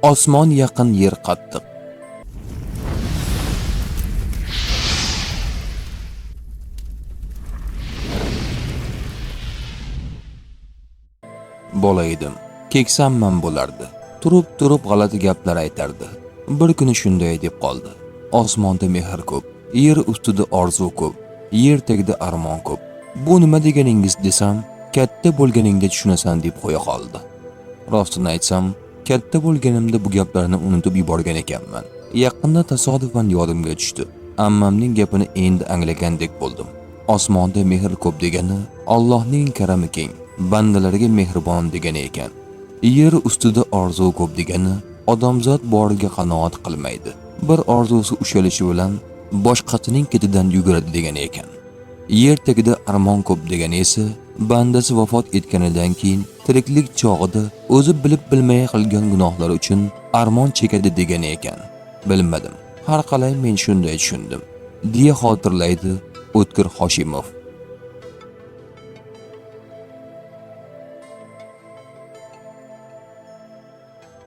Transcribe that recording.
Osmon yaqin, yer qattiq. Bola edim. Keksammam bo'lardi. Turib g'alati gaplar aytardi. Bir kuni shunday deb qoldi. Osmonda mehr ko'p, yer ustida orzu ko'p, yer tagida armon ko'p. Bu nima deganingiz desam, katta bo'lganingda tushunasan deb qo'ya qoldi. Rostini aytsam, katta bo'lganimda bu gaplarni unutib yuborgan ekanman. Yaqinda tasodifan yodimga tushdi. Ammamning gapini endi anglagandek bo'ldim. Osmonda mehr ko'p degani Allohning karami keng, bandalarga mehribon degani ekan. Yer ustida orzu ko'p degani odamzod boriga qanoat qilmaydi. Bir orzusi ushalishi bilan boshqasining ketidan yuguradi degani ekan. Yer tagida armon ko'p degani esa bandasi vafot etganidan keyin tiriklik chog'ida o'zi bilib bilmay qilgan gunohlari uchun armon chekadi degani ekan. Bilmadim. Har qalay men shunday tushundim, deya xotirlaydi O'tkir Hoshimov.